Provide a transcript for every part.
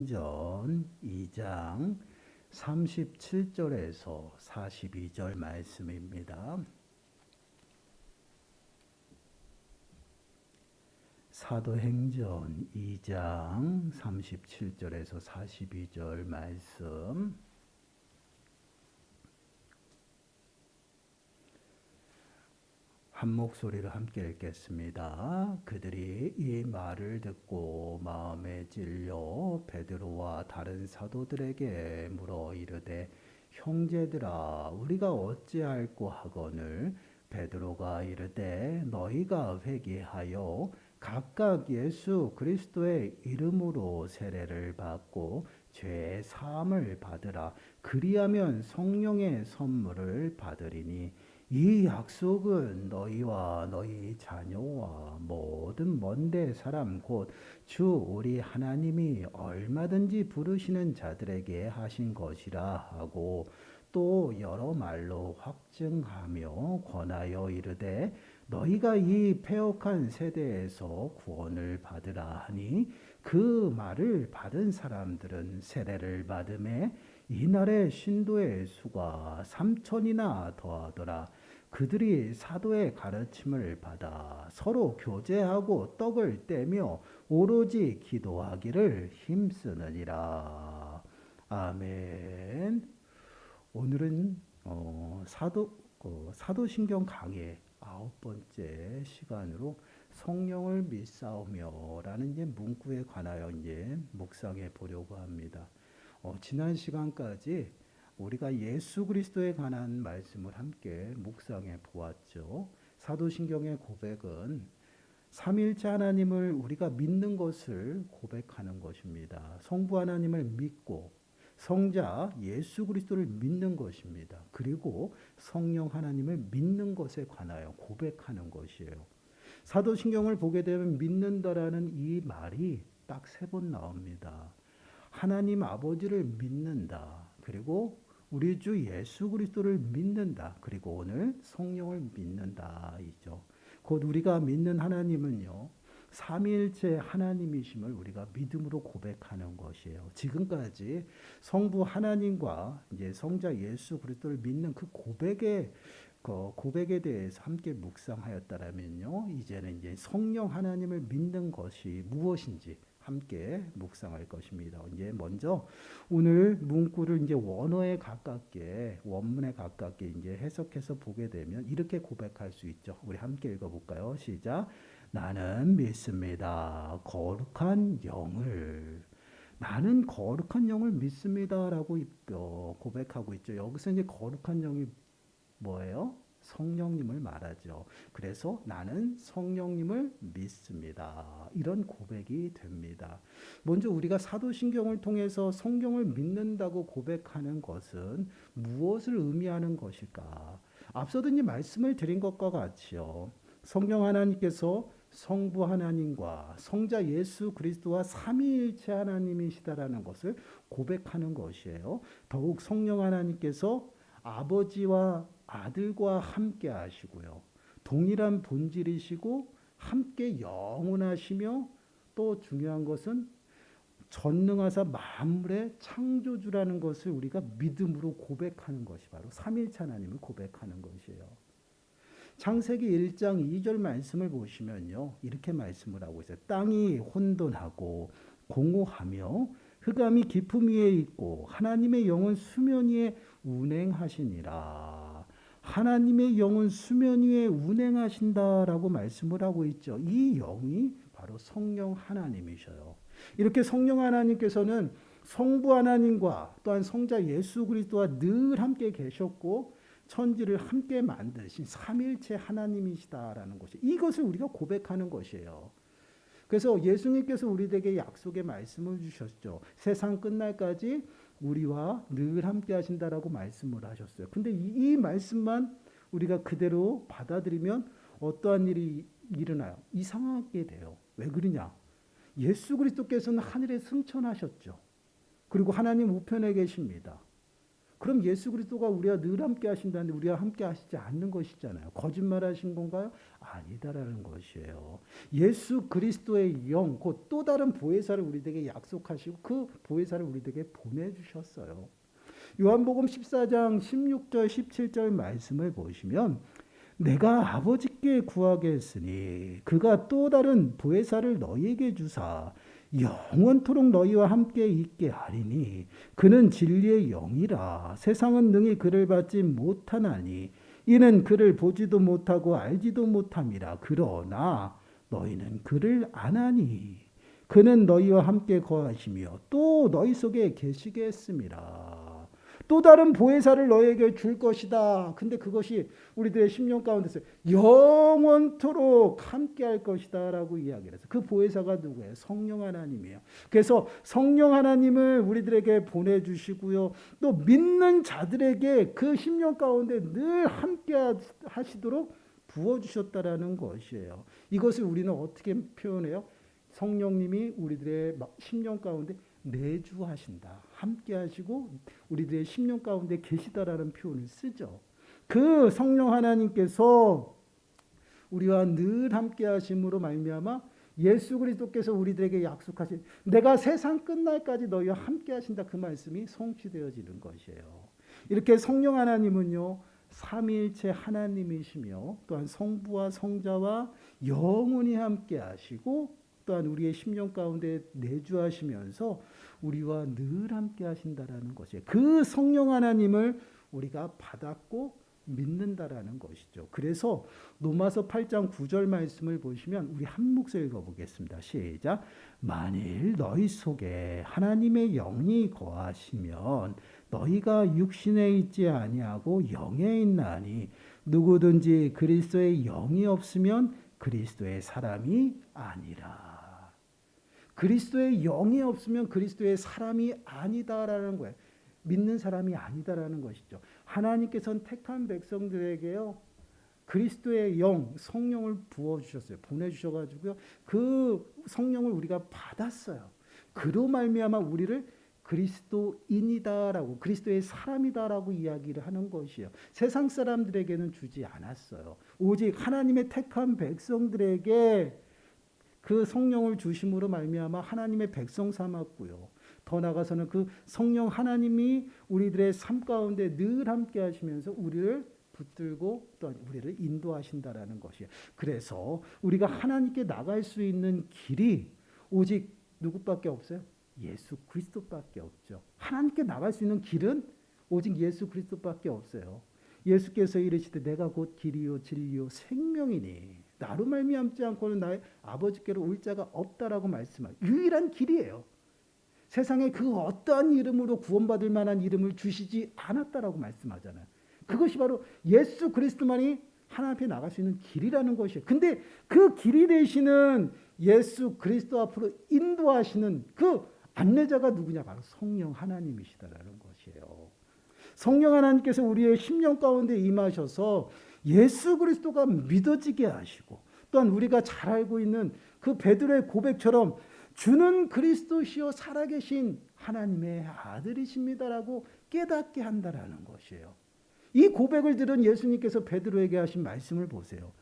전 2장 37절에서 42절 말씀입니다. 사도행전 2장 37절에서 42절 말씀. 한 목소리로 함께 읽겠습니다. 그들이 이 말을 듣고 마음에 찔려 베드로와 다른 사도들에게 물어 이르되, 형제들아, 우리가 어찌할꼬 하거늘. 베드로가 이르되, 너희가 회개하여 각각 예수 그리스도의 이름으로 세례를 받고 죄 사함을 받으라. 그리하면 성령의 선물을 받으리니 이 약속은 너희와 너희 자녀와 모든 먼데 사람 곧 주 우리 하나님이 얼마든지 부르시는 자들에게 하신 것이라 하고, 또 여러 말로 확증하며 권하여 이르되, 너희가 이 패역한 세대에서 구원을 받으라 하니, 그 말을 받은 사람들은 세례를 받음에 이날의 신도의 수가 3천이나 더하더라. 그들이 사도의 가르침을 받아 서로 교제하고 떡을 떼며 오로지 기도하기를 힘쓰느니라. 아멘. 오늘은 사도신경 강의 9번째 시간으로 성령을 믿사오며라는 이제 문구에 관하여 이제 묵상해 보려고 합니다. 지난 시간까지 우리가 예수 그리스도에 관한 말씀을 함께 묵상해 보았죠. 사도신경의 고백은 삼위일체 하나님을 우리가 믿는 것을 고백하는 것입니다. 성부 하나님을 믿고 성자 예수 그리스도를 믿는 것입니다. 그리고 성령 하나님을 믿는 것에 관하여 고백하는 것이에요. 사도신경을 보게 되면 믿는다라는 이 말이 딱 3번 나옵니다. 하나님 아버지를 믿는다. 그리고 우리 주 예수 그리스도를 믿는다. 그리고 오늘 성령을 믿는다. 이죠. 곧 우리가 믿는 하나님은요, 삼위일체 하나님이심을 우리가 믿음으로 고백하는 것이에요. 지금까지 성부 하나님과 이제 성자 예수 그리스도를 믿는 그 고백에 대해서 함께 묵상하였다라면요, 이제는 이제 성령 하나님을 믿는 것이 무엇인지 함께 묵상할 것입니다. 이제 먼저 오늘 문구를 이제 원어에 가깝게, 원문에 가깝게 이제 해석해서 보게 되면 이렇게 고백할 수 있죠. 우리 함께 읽어볼까요? 시작. 나는 믿습니다. 거룩한 영을. 나는 거룩한 영을 믿습니다라고 고백하고 있죠. 여기서 이제 거룩한 영이 뭐예요? 성령님을 말하죠. 그래서 나는 성령님을 믿습니다. 이런 고백이 됩니다. 먼저 우리가 사도신경을 통해서 성경을 믿는다고 고백하는 것은 무엇을 의미하는 것일까? 앞서도 이제 말씀을 드린 것과 같이요. 성령 하나님께서 성부 하나님과 성자 예수 그리스도와 삼위일체 하나님이시다라는 것을 고백하는 것이에요. 더욱 성령 하나님께서 아버지와 아들과 함께 하시고요. 동일한 본질이시고 함께 영원하시며, 또 중요한 것은 전능하사 만물의 창조주라는 것을 우리가 믿음으로 고백하는 것이 바로 삼위일체 하나님을 고백하는 것이에요. 창세기 1장 2절 말씀을 보시면요, 이렇게 말씀을 하고 있어요. 땅이 혼돈하고 공허하며 흑암이 깊음 위에 있고 하나님의 영은 수면 위에 운행하시니라. 하나님의 영은 수면 위에 운행하신다라고 말씀을 하고 있죠. 이 영이 바로 성령 하나님이셔요. 이렇게 성령 하나님께서는 성부 하나님과 또한 성자 예수 그리스도와 늘 함께 계셨고 천지를 함께 만드신 삼일체 하나님이시다라는 것이, 이것을 우리가 고백하는 것이에요. 그래서 예수님께서 우리에게 약속의 말씀을 주셨죠. 세상 끝날까지 우리와 늘 함께 하신다라고 말씀을 하셨어요. 근데 이 말씀만 우리가 그대로 받아들이면 어떠한 일이 일어나요? 이상하게 돼요. 왜 그러냐? 예수 그리스도께서는 하늘에 승천하셨죠. 그리고 하나님 우편에 계십니다. 그럼 예수 그리스도가 우리와 늘 함께 하신다는데 우리와 함께 하시지 않는 것이잖아요. 거짓말하신 건가요? 아니다라는 것이에요. 예수 그리스도의 영, 곧 또 다른 보혜사를 우리에게 약속하시고 그 보혜사를 우리에게 보내주셨어요. 요한복음 14장 16절 17절 말씀을 보시면 내가 아버지께 구하겠으니 그가 또 다른 보혜사를 너희에게 주사 영원토록 너희와 함께 있게 하리니 그는 진리의 영이라. 세상은 능히 그를 받지 못하나니 이는 그를 보지도 못하고 알지도 못함이라. 그러나 너희는 그를 아나니 그는 너희와 함께 거하시며 또 너희 속에 계시게 했음이라. 또 다른 보혜사를 너에게 줄 것이다. 근데 그것이 우리들의 심령 가운데서 영원토록 함께할 것이다 라고 이야기를 해서 그 보혜사가 누구예요? 성령 하나님이에요. 그래서 성령 하나님을 우리들에게 보내주시고요. 또 믿는 자들에게 그 심령 가운데 늘 함께 하시도록 부어주셨다라는 것이에요. 이것을 우리는 어떻게 표현해요? 성령님이 우리들의 심령 가운데 내주하신다. 함께 하시고 우리들의 심령 가운데 계시다라는 표현을 쓰죠. 그 성령 하나님께서 우리와 늘 함께 하심으로 말미암아 예수 그리스도께서 우리들에게 약속하신 내가 세상 끝날까지 너희와 함께 하신다. 그 말씀이 성취되어지는 것이에요. 이렇게 성령 하나님은요. 삼위일체 하나님이시며 또한 성부와 성자와 영원히 함께 하시고 또한 우리의 심령 가운데 내주하시면서 우리와 늘 함께 하신다라는 것이에요. 그 성령 하나님을 우리가 받았고 믿는다라는 것이죠. 그래서 로마서 8장 9절 말씀을 보시면 우리 한 목소리 읽어보겠습니다. 시작. 만일 너희 속에 하나님의 영이 거하시면 너희가 육신에 있지 아니하고 영에 있나니 누구든지 그리스도의 영이 없으면 그리스도의 사람이 아니라. 그리스도의 영이 없으면 그리스도의 사람이 아니다라는 거예요. 믿는 사람이 아니다라는 것이죠. 하나님께서는 택한 백성들에게요. 그리스도의 영, 성령을 부어주셨어요. 보내주셔가지고요. 그 성령을 우리가 받았어요. 그로 말미암아 우리를 그리스도인이다라고 그리스도의 사람이다라고 이야기를 하는 것이에요. 세상 사람들에게는 주지 않았어요. 오직 하나님의 택한 백성들에게 그 성령을 주심으로 말미암아 하나님의 백성 삼았고요. 더 나아가서는 그 성령 하나님이 우리들의 삶 가운데 늘 함께 하시면서 우리를 붙들고 또 우리를 인도하신다라는 것이에요. 그래서 우리가 하나님께 나갈 수 있는 길이 오직 누구밖에 없어요? 예수 그리스도밖에 없죠. 하나님께 나갈 수 있는 길은 오직 예수 그리스도밖에 없어요. 예수께서 이르시되 내가 곧 길이요 진리요 생명이니 나로 말미암지 않고는 나의 아버지께로 올 자가 없다라고 말씀하는 유일한 길이에요. 세상에 그 어떠한 이름으로 구원받을 만한 이름을 주시지 않았다라고 말씀하잖아요. 그것이 바로 예수 그리스도만이 하나님 앞에 나갈 수 있는 길이라는 것이에요. 근데 그 길이 되시는 예수 그리스도 앞으로 인도하시는 그 안내자가 누구냐? 바로 성령 하나님이시다라는 것이에요. 성령 하나님께서 우리의 심령 가운데 임하셔서 예수 그리스도가 믿어지게 하시고 또한 우리가 잘 알고 있는 그 베드로의 고백처럼 주는 그리스도시요 살아계신 하나님의 아들이십니다라고 깨닫게 한다라는 것이에요. 이 고백을 들은 예수님께서 베드로에게 하신 말씀을 보세요.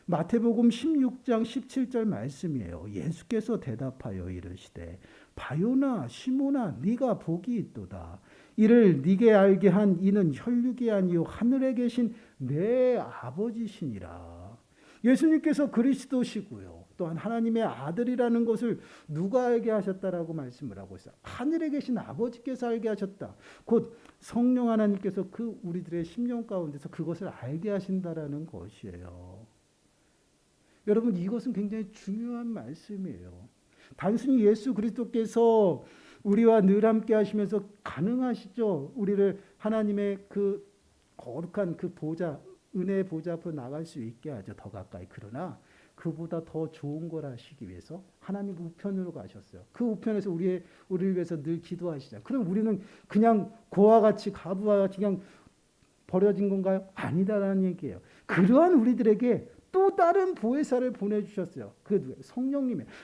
마태복음 16장 17절 말씀이에요. 예수께서 대답하여 이르시되 바요나 시몬아 네가 복이 있도다. 이를 네게 알게 한 이는 혈육이 아니요 하늘에 계신 내 아버지시니라. 예수님께서 그리스도시고요. 또한 하나님의 아들이라는 것을 누가 알게 하셨다라고 말씀을 하고 있어요. 하늘에 계신 아버지께서 알게 하셨다. 곧 성령 하나님께서 그 우리들의 심령 가운데서 그것을 알게 하신다라는 것이에요. 여러분 이것은 굉장히 중요한 말씀이에요. 단순히 예수 그리스도께서 우리와 늘 함께 하시면서 가능하시죠. 우리를 하나님의 그 거룩한 그 보좌, 은혜의 보좌 앞으로 나갈 수 있게 하죠. 더 가까이. 그러나 그보다 더 좋은 걸 하시기 위해서 하나님 우편으로 가셨어요. 그 우편에서 우리를 위해서 늘 기도하시잖아요. 그럼 우리는 그냥 고와 같이 가부와 같이 그냥 버려진 건가요? 아니다라는 얘기예요. 그러한 우리들에게 또 다른 보혜사를 보내주셨어요. 그 누구예요?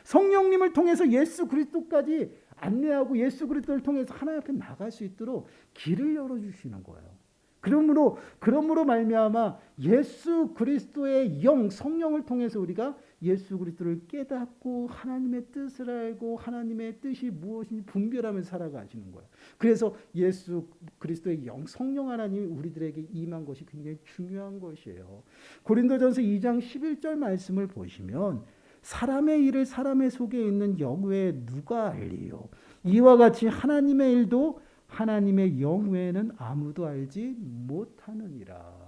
성령님을 통해서 예수 그리스도까지 안내하고 예수 그리스도를 통해서 하나님 앞에 나갈 수 있도록 길을 열어주시는 거예요. 그러므로 말미암아 예수 그리스도의 영 성령을 통해서 우리가 예수 그리스도를 깨닫고 하나님의 뜻을 알고 하나님의 뜻이 무엇인지 분별하면서 살아가시는 거예요. 그래서 예수 그리스도의 영 성령 하나님이 우리들에게 임한 것이 굉장히 중요한 것이에요. 고린도전서 2장 11절 말씀을 보시면 사람의 일을 사람의 속에 있는 영 외에 누가 알리요? 이와 같이 하나님의 일도 하나님의 영 외에는 아무도 알지 못하느니라.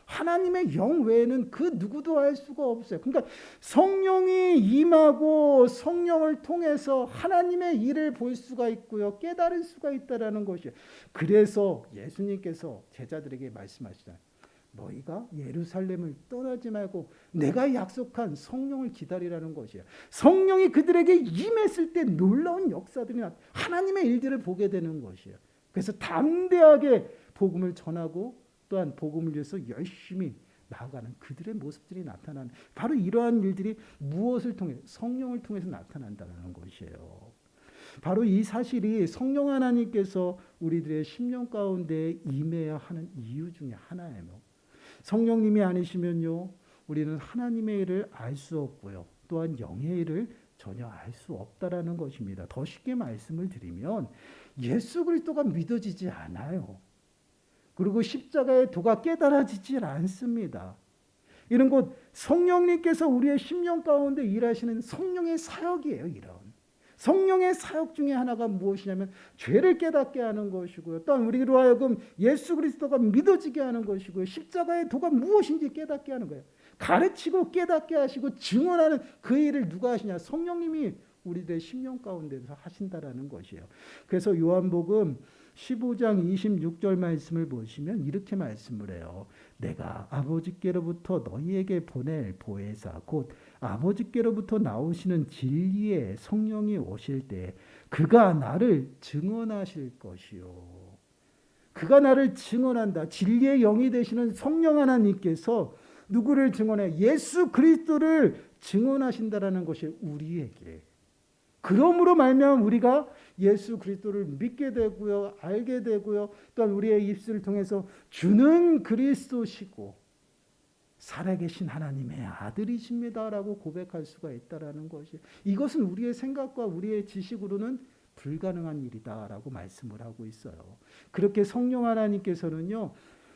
하나님의 영 외에는 그 누구도 알 수가 없어요. 그러니까 성령이 임하고 성령을 통해서 하나님의 일을 볼 수가 있고요. 깨달을 수가 있다라는 것이에요. 그래서 예수님께서 제자들에게 말씀하시잖아요. 너희가 예루살렘을 떠나지 말고 내가 약속한 성령을 기다리라는 것이에요. 성령이 그들에게 임했을 때 놀라운 역사들이나 하나님의 일들을 보게 되는 것이에요. 그래서 담대하게 복음을 전하고 또한 복음을 위해서 열심히 나아가는 그들의 모습들이 나타나는 바로 이러한 일들이 무엇을 통해 성령을 통해서 나타난다는 것이에요. 바로 이 사실이 성령 하나님께서 우리들의 심령 가운데 임해야 하는 이유 중에 하나예요. 성령님이 아니시면요, 우리는 하나님의 일을 알 수 없고요, 또한 영의 일을 전혀 알 수 없다라는 것입니다. 더 쉽게 말씀을 드리면 예수 그리스도가 믿어지지 않아요. 그리고 십자가의 도가 깨달아지질 않습니다. 이런 것 성령님께서 우리의 심령 가운데 일하시는 성령의 사역이에요. 이런 성령의 사역 중에 하나가 무엇이냐면 죄를 깨닫게 하는 것이고요. 또한 우리로 하여금 예수 그리스도가 믿어지게 하는 것이고요. 십자가의 도가 무엇인지 깨닫게 하는 거예요. 가르치고 깨닫게 하시고 증언하는 그 일을 누가 하시냐? 성령님이 우리들의 심령 가운데서 하신다라는 것이에요. 그래서 요한복음 15장 26절 말씀을 보시면 이렇게 말씀을 해요. 내가 아버지께로부터 너희에게 보낼 보혜사 곧 아버지께로부터 나오시는 진리의 성령이 오실 때 그가 나를 증언하실 것이요. 그가 나를 증언한다. 진리의 영이 되시는 성령 하나님께서 누구를 증언해? 예수 그리스도를 증언하신다라는 것이 우리에게. 그러므로 말미암아 우리가 예수 그리스도를 믿게 되고요, 알게 되고요, 또한 우리의 입술을 통해서 주는 그리스도시고 살아계신 하나님의 아들이십니다라고 고백할 수가 있다라는 것이, 이것은 우리의 생각과 우리의 지식으로는 불가능한 일이다라고 말씀을 하고 있어요. 그렇게 성령 하나님께서는요,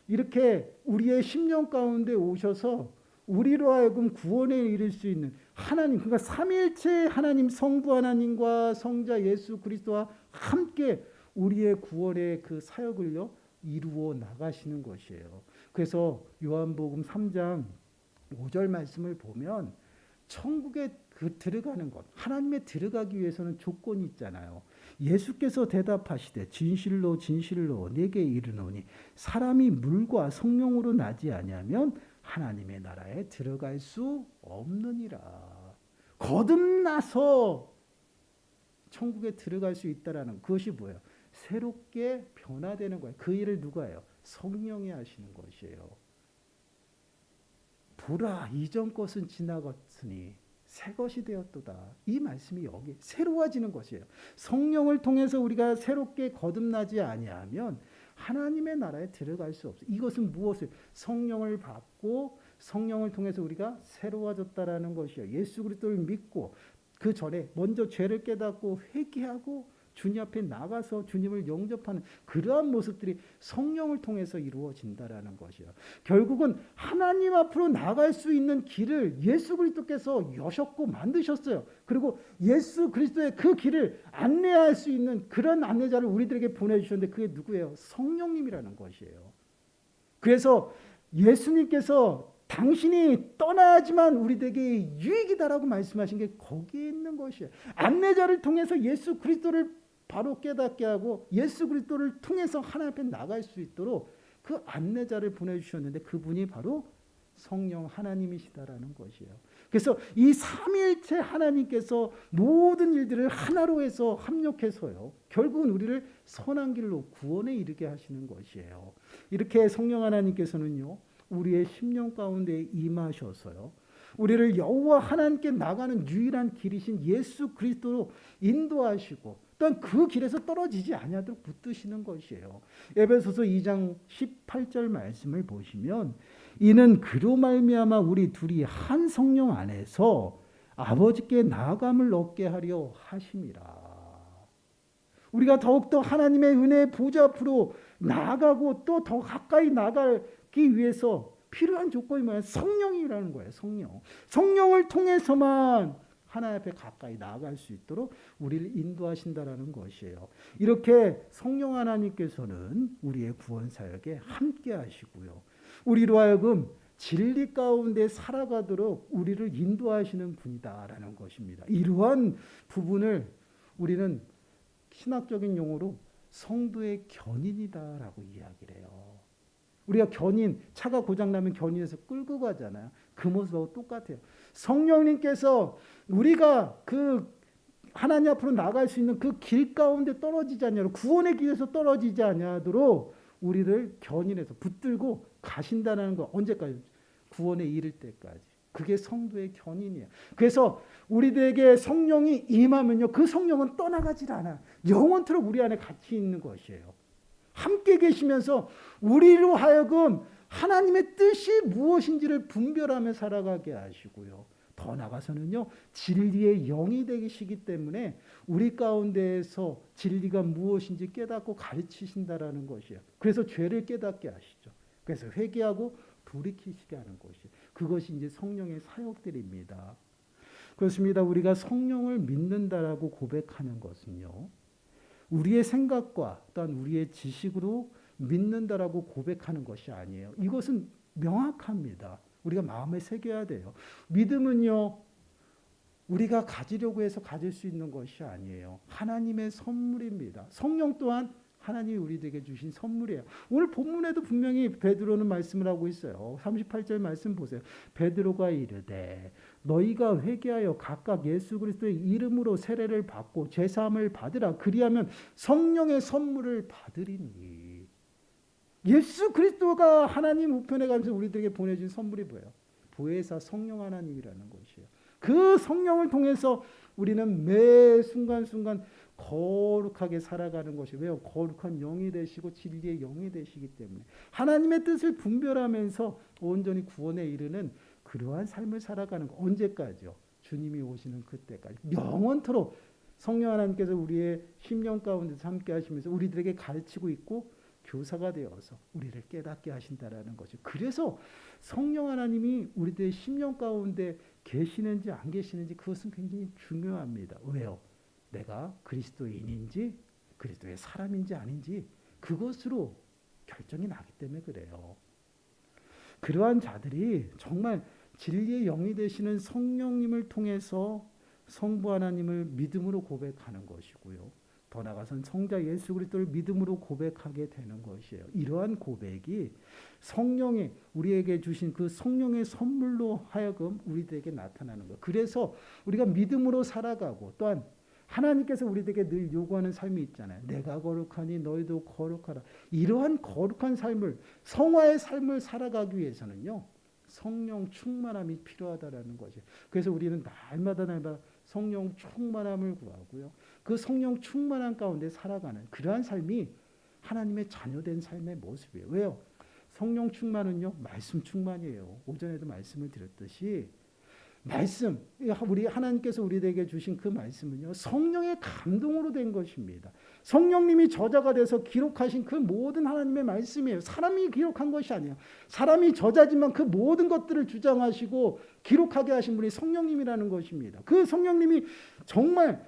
이렇게 우리의 심령 가운데 오셔서 우리로 하여금 구원에 이를 수 있는 하나님, 그러니까 삼위일체 하나님, 성부 하나님과 성자 예수 그리스도와 함께 우리의 구원의 그 사역을요 이루어 나가시는 것이에요. 그래서 요한복음 3장 5절 말씀을 보면 천국에 들어가는 것, 하나님에 들어가기 위해서는 조건이 있잖아요. 예수께서 대답하시되 진실로 진실로 내게 이르노니 사람이 물과 성령으로 나지 아니하면 하나님의 나라에 들어갈 수 없느니라. 거듭나서 천국에 들어갈 수 있다라는 그것이 뭐예요? 새롭게 변화되는 거예요. 그 일을 누가 해요? 성령이 하시는 것이에요. 보라, 이전 것은 지나갔으니 새 것이 되었도다. 이 말씀이 여기 새로워지는 것이에요. 성령을 통해서 우리가 새롭게 거듭나지 아니하면 하나님의 나라에 들어갈 수 없어요. 이것은 무엇을? 성령을 받고 성령을 통해서 우리가 새로워졌다라는 것이에요. 예수 그리스도를 믿고 그 전에 먼저 죄를 깨닫고 회개하고 주님 앞에 나가서 주님을 영접하는 그러한 모습들이 성령을 통해서 이루어진다라는 것이에요. 결국은 하나님 앞으로 나갈 수 있는 길을 예수 그리스도께서 여셨고 만드셨어요. 그리고 예수 그리스도의 그 길을 안내할 수 있는 그런 안내자를 우리들에게 보내주셨는데 그게 누구예요? 성령님이라는 것이에요. 그래서 예수님께서 당신이 떠나야지만 우리에게 유익이다라고 말씀하신 게 거기에 있는 것이에요. 안내자를 통해서 예수 그리스도를 바로 깨닫게 하고 예수 그리스도를 통해서 하나님 앞에 나갈 수 있도록 그 안내자를 보내주셨는데 그분이 바로 성령 하나님이시다라는 것이에요. 그래서 이 삼위일체 하나님께서 모든 일들을 하나로 해서 합력해서요, 결국은 우리를 선한 길로 구원에 이르게 하시는 것이에요. 이렇게 성령 하나님께서는요, 우리의 심령 가운데 임하셔서요, 우리를 여호와 하나님께 나가는 유일한 길이신 예수 그리스도로 인도하시고 또한 그 길에서 떨어지지 아니하도록 붙드시는 것이에요. 에베소서 2장 18절 말씀을 보시면 이는 그로 말미암아 우리 둘이 한 성령 안에서 아버지께 나아감을 얻게 하려 하심이라. 우리가 더욱더 하나님의 은혜의 보좌 앞으로 나아가고 또 더 가까이 나가기 위해서 필요한 조건이 뭐야? 성령이라는 거예요. 성령. 성령을 통해서만 하나님 앞에 가까이 나아갈 수 있도록 우리를 인도하신다라는 것이에요. 이렇게 성령 하나님께서는 우리의 구원 사역에 함께 하시고요. 우리로 하여금 진리 가운데 살아가도록 우리를 인도하시는 분이다라는 것입니다. 이러한 부분을 우리는 신학적인 용어로 성도의 견인이다라고 이야기를 해요. 우리가 견인, 차가 고장나면 견인해서 끌고 가잖아요. 그 모습하고 똑같아요. 성령님께서 우리가 그 하나님 앞으로 나갈 수 있는 그 길 가운데 떨어지지 않냐로 구원의 길에서 떨어지지 않냐도록 우리를 견인해서 붙들고 가신다는 거. 언제까지? 구원에 이를 때까지. 그게 성도의 견인이에요. 그래서 우리들에게 성령이 임하면요, 그 성령은 떠나가질 않아. 영원토록 우리 안에 같이 있는 것이에요. 함께 계시면서 우리로 하여금 하나님의 뜻이 무엇인지를 분별하며 살아가게 하시고요. 더 나아가서는요, 진리의 영이 되시기 때문에 우리 가운데에서 진리가 무엇인지 깨닫고 가르치신다라는 것이에요. 그래서 죄를 깨닫게 하시죠. 그래서 회개하고 돌이키시게 하는 것이, 그것이 이제 성령의 사역들입니다. 그렇습니다. 우리가 성령을 믿는다라고 고백하는 것은요, 우리의 생각과 또한 우리의 지식으로 믿는다라고 고백하는 것이 아니에요. 이것은 명확합니다. 우리가 마음에 새겨야 돼요. 믿음은요, 우리가 가지려고 해서 가질 수 있는 것이 아니에요. 하나님의 선물입니다. 성령 또한 하나님이 우리에게 주신 선물이에요. 오늘 본문에도 분명히 베드로는 말씀을 하고 있어요. 38절 말씀 보세요. 베드로가 이르되 너희가 회개하여 각각 예수 그리스도의 이름으로 세례를 받고 죄사함을 받으라. 그리하면 성령의 선물을 받으리니. 예수 그리스도가 하나님 우편에 가면서 우리들에게 보내준 선물이 뭐예요? 보혜사 성령 하나님이라는 것이에요. 그 성령을 통해서 우리는 매 순간순간 거룩하게 살아가는 것이, 왜요? 거룩한 영이 되시고 진리의 영이 되시기 때문에 하나님의 뜻을 분별하면서 온전히 구원에 이르는 그러한 삶을 살아가는 것. 언제까지요? 주님이 오시는 그때까지. 영원토록 성령 하나님께서 우리의 심령 가운데서 함께 하시면서 우리들에게 가르치고 있고 교사가 되어서 우리를 깨닫게 하신다라는 거죠. 그래서 성령 하나님이 우리들의 심령 가운데 계시는지 안 계시는지 그것은 굉장히 중요합니다. 왜요? 내가 그리스도인인지 그리스도의 사람인지 아닌지 그것으로 결정이 나기 때문에 그래요. 그러한 자들이 정말 진리의 영이 되시는 성령님을 통해서 성부 하나님을 믿음으로 고백하는 것이고요. 더 나아가서는 성자 예수 그리스도를 믿음으로 고백하게 되는 것이에요. 이러한 고백이 성령이 우리에게 주신 그 성령의 선물로 하여금 우리들에게 나타나는 거예요. 그래서 우리가 믿음으로 살아가고 또한 하나님께서 우리에게 늘 요구하는 삶이 있잖아요. 내가 거룩하니 너희도 거룩하라. 이러한 거룩한 삶을, 성화의 삶을 살아가기 위해서는요, 성령 충만함이 필요하다라는 거죠. 그래서 우리는 날마다 성령 충만함을 구하고요. 그 성령 충만함 가운데 살아가는 그러한 삶이 하나님의 자녀된 삶의 모습이에요. 왜요? 성령 충만은요, 말씀 충만이에요. 오전에도 말씀을 드렸듯이 말씀, 우리 하나님께서 우리에게 주신 그 말씀은요, 성령의 감동으로 된 것입니다. 성령님이 저자가 돼서 기록하신 그 모든 하나님의 말씀이에요. 사람이 기록한 것이 아니에요. 사람이 저자지만 그 모든 것들을 주장하시고 기록하게 하신 분이 성령님이라는 것입니다. 그 성령님이 정말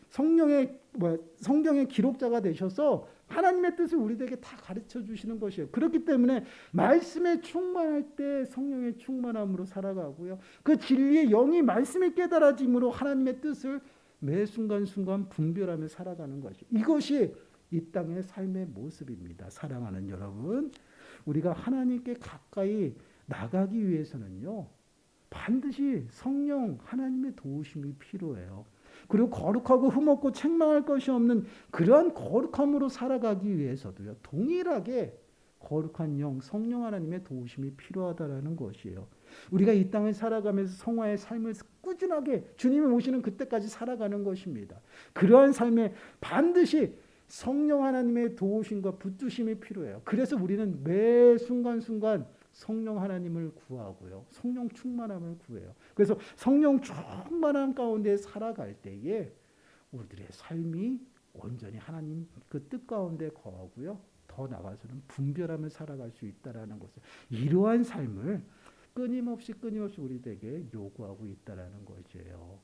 성경의 기록자가 되셔서 하나님의 뜻을 우리에게 다 가르쳐 주시는 것이에요. 그렇기 때문에 말씀에 충만할 때 성령의 충만함으로 살아가고요. 그 진리의 영이 말씀에 깨달아짐으로 하나님의 뜻을 매 순간순간 분별하며 살아가는 것이, 이것이 이 땅의 삶의 모습입니다. 사랑하는 여러분, 우리가 하나님께 가까이 나가기 위해서는요, 반드시 성령 하나님의 도우심이 필요해요. 그리고 거룩하고 흠없고 책망할 것이 없는 그러한 거룩함으로 살아가기 위해서도요, 동일하게 거룩한 영, 성령 하나님의 도우심이 필요하다라는 것이에요. 우리가 이 땅을 살아가면서 성화의 삶을 꾸준하게 주님이 오시는 그때까지 살아가는 것입니다. 그러한 삶에 반드시 성령 하나님의 도우심과 붙드심이 필요해요. 그래서 우리는 매 순간순간 성령 하나님을 구하고요. 성령 충만함을 구해요. 그래서 성령 충만함 가운데 살아갈 때에 우리들의 삶이 온전히 하나님 그 뜻 가운데 거하고요. 더 나아가서는 분별하며 살아갈 수 있다라는 것을, 이러한 삶을 끊임없이 우리에게 요구하고 있다라는 것이에요.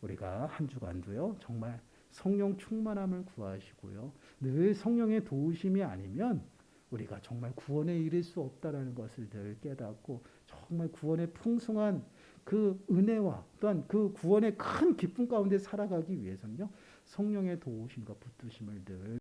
우리가 한 주간도요, 정말 성령 충만함을 구하시고요. 늘 성령의 도우심이 아니면 우리가 정말 구원에 이를 수 없다라는 것을 늘 깨닫고 정말 구원의 풍성한 그 은혜와 또한 그 구원의 큰 기쁨 가운데 살아가기 위해서는요, 성령의 도우심과 붙드심을 늘